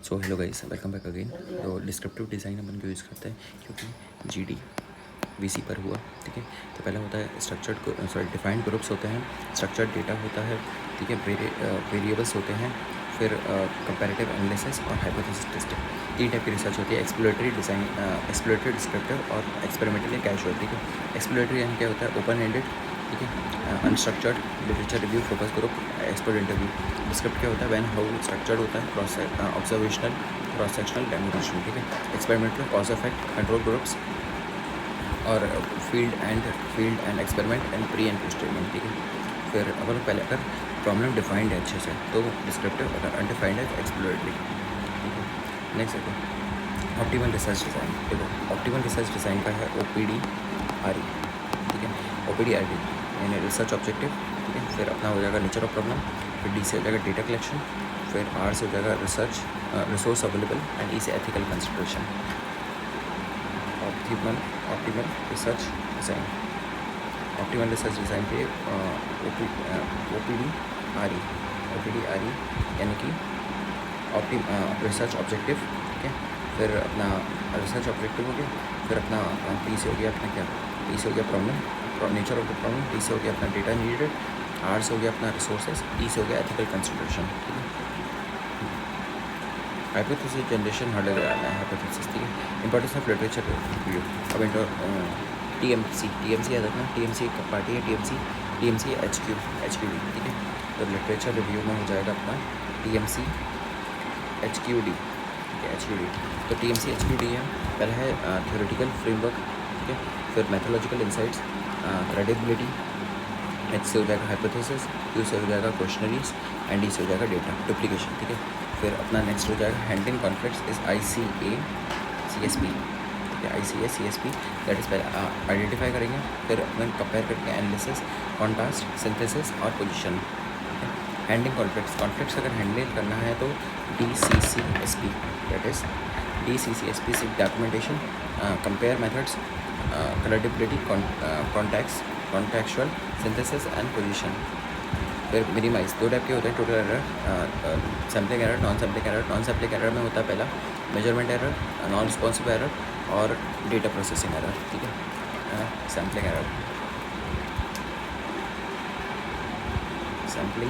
So hello guys, welcome back again. तो descriptive design अपन क्यों use करते हैं, क्योंकि जीडी वीसी पर हुआ, ठीक है। तो पहला होता है स्ट्रक्चर्ड डिफाइंड ग्रुप्स होते हैं, स्ट्रक्चर्ड डेटा होता है, ठीक है, वेरिएबल्स होते हैं, फिर कंपैरेटिव एनालिसिस और हाइपोथेसिस टेस्टिंग। तीन टाइप की रिसर्च होती है, एक्सप्लोरेटरी डिज़ाइन, एक्सप्लोरेटरी डिस्क्रिप्टिव और एक्सपेरिमेंटल या कैजुअल, ठीक है। एक्सप्लोरेटरी यानी क्या होता है, ओपन एंडेड, ठीक है, unstructured literature review, focus group, expert interview. Descript क्या होता है, वैन हाउ स्ट्रक्चर्ड होता है, cross observational, cross sectional, demonstration, ठीक है। Experimental, cause effect, control groups और field and experiment and pre and post training, ठीक है। फिर अपन पहले अगर प्रॉब्लम डिफाइंड है अच्छे से तो डिस्क्रिप्टिव, अगर अनडिफाइंड है तो एक्सप्लोरेटरी, ठीक है। नेक्स्ट देखो ऑप्टिमल रिसर्च डिज़ाइन। देखो ऑप्टिमल रिसर्च डिज़ाइन का है OPDRE, ठीक है। OPDRE यानी रिसर्च ऑब्जेक्टिव, ठीक है। फिर अपना हो जाएगा नेचर ऑफ प्रॉब्लम, फिर D से हो जाएगा डेटा कलेक्शन, फिर R से हो जाएगा research resource available and E से ethical consideration. Optimal research design, optimal research design पे OPDRE यानी कि रिसर्च ऑब्जेक्टिव, ठीक है। फिर अपना रिसर्च ऑब्जेक्टिव हो गया, फिर अपना P से हो गया अपना क्या, P से हो गया problem, nature of the problem, D से हो गया अपना डेटा नीडेड, R से हो गया अपना रिसोर्सेज, E से हो गया एथिकल कंसिडरेशन, ठीक है। हाइपोथेसिस जनरेशन हर्डल लगाना है, हाइपोथेसिस, ठीक है। Importance of literature review. अब इंटर TMC याद रखना, TMC का पार्टी है, TMC HQD, ठीक है। तो लिटरेचर रिव्यू में हो जाएगा अपना TMC HQD, ठीक है, HQD। तो TMC HQD है, पहला है थ्योरेटिकल फ्रेमवर्क, ठीक है। फिर मैथोलॉजिकल इंसाइट्स, क्रेडिबिलिटी, H से हो जाएगा हाइपोथेसिस, Q से हो जाएगा क्वेश्चनरीज एंड D से हो जाएगा डेटा डुप्लीकेशन, ठीक है। फिर अपना नेक्स्ट हो जाएगा हैंडलिंग कॉन्फ्लिक्ट्स इज ICA-CSP, ठीक है, ICA-CSP, दैट इज़ पहले आइडेंटिफाई करेंगे, फिर अपन कंपेयर करके एनालिसिस, कॉन्ट्रास्ट, सिंथेसिस और पोजीशन, ठीक है। हैंडलिंग कॉन्फ्लिक्ट्स अगर हैंडल करना है तो DCCSP, दैट इज़ DCCSP से documentation, compare methods, credibility, contextual, synthesis and position. फिर मिनिमाइज, दो टाइप के होते हैं total error, sampling error, non sampling error. Non sampling error में होता है पहला measurement error, non responsive error और डेटा प्रोसेसिंग एरर, ठीक है। सैम्पलिंग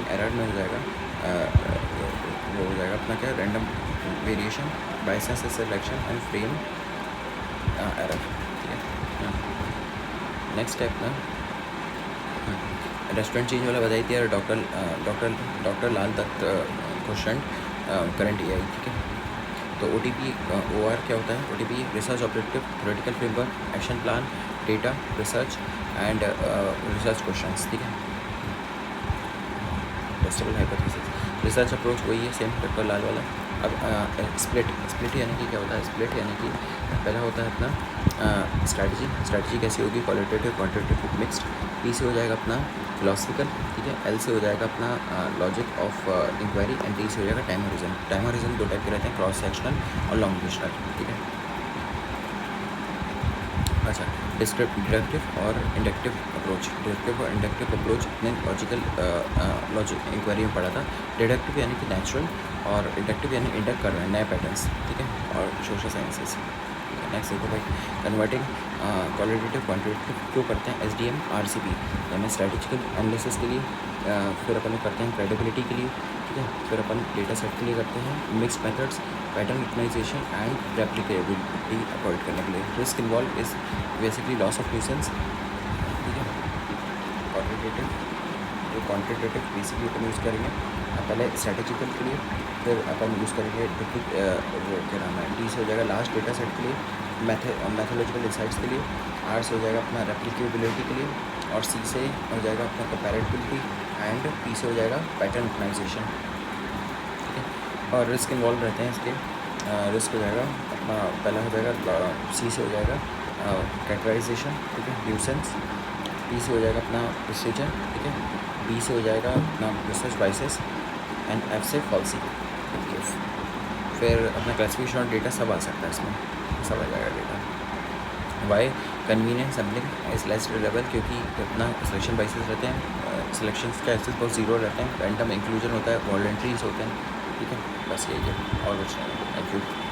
एरर में हो जाएगा वो हो जाएगा अपना क्या, random variation, biases selection and frame error, ठीक है। नेक्स्ट स्टेप ना रेस्टोरेंट चेंज वाला बताई थी यार, doctor Lal Dutt question current AI, ठीक है। तो OTP OR क्या होता है, OTP research objective, theoretical framework, action plan, data, research and research questions, ठीक है। टेस्टेबल हाइपोथेसिस, रिसर्च अप्रोच वही है सेम डॉक्टर लाल वाला। अब स्प्लिट यानी कि क्या होता है, स्प्लिट यानी कि पहला होता है अपना स्ट्रैटेजी कैसी होगी, क्वालिटेटिव, क्वांटिटेटिव, मिक्स्ड। P से हो जाएगा अपना फिलोसफिकल, ठीक है। L से हो जाएगा अपना logic of inquiry and D से हो जाएगा टाइम हॉरिजन। दो टाइप के रहते हैं, क्रॉस सेक्शनल और लॉन्गिट्यूडनल, ठीक है। अच्छा, डिडक्टिव और इंडक्टिव अप्रोच ने लॉजिक इंक्वायरी में पढ़ा था। डिडक्टिव यानी कि नेचुरल और इंडक्टिव यानी इंडक्ट कर रहे हैं नए पैटर्न्स, ठीक है, और सोशल साइंसेस। नेक्स्ट देखो भाई, कन्वर्टिंग क्वालिटेटिव क्वांटिटेटिव क्यों करते हैं, SDM RCP यानी स्ट्रेटेजिकल एनालिसिस के लिए, फिर अपन करते हैं क्रेडिबिलिटी के लिए, ठीक है। फिर अपन डेटा सेट के लिए करते हैं, mix methods, pattern recognization and replicability avoid करने के लिए। Risk involve is basically loss of nuisance, ठीक है। क्वांटिटेटिव बेसिकली अपन यूज़ करेंगे पहले स्ट्रेटेजिकल के लिए, फिर अपन यूज़ करेंगे वो क्या नाम है, D से हो जाएगा लास्ट डेटा सेट के लिए, मैथोलॉजिकल इंसाइट्स के लिए, R से हो जाएगा अपना रेप्लिकेबिलिटी के लिए, और C से हो जाएगा अपना कंपैरेबिलिटी एंड P से हो जाएगा पैटर्न रिकग्नाइजेशन, ठीक है। और रिस्क इन्वॉल्व रहते हैं इसके, रिस्क हो जाएगा अपना पहला हो जाएगा C से हो जाएगा कैरेक्टराइजेशन, ठीक है, न्यूसेंस। P से हो जाएगा अपना प्रोसीजर, ठीक है। B से हो जाएगा अपना रिसर्च बाइसेस एंड F से फॉल्सी, फिर अपना क्लासिफिकेशन और डेटा सब आ सकता है इसमें, सब आ जाएगा data. Why convenient sampling is less reliable, क्योंकि अपना सिलेक्शन बाइसेस रहते हैं, सिलेक्शन का एक्सेस बहुत ज़ीरो रहते हैं, रैंडम इंक्लूजन होता है, वॉलंटरीज होते हैं, ठीक है, बस यही है और कुछ नहीं। Thank you.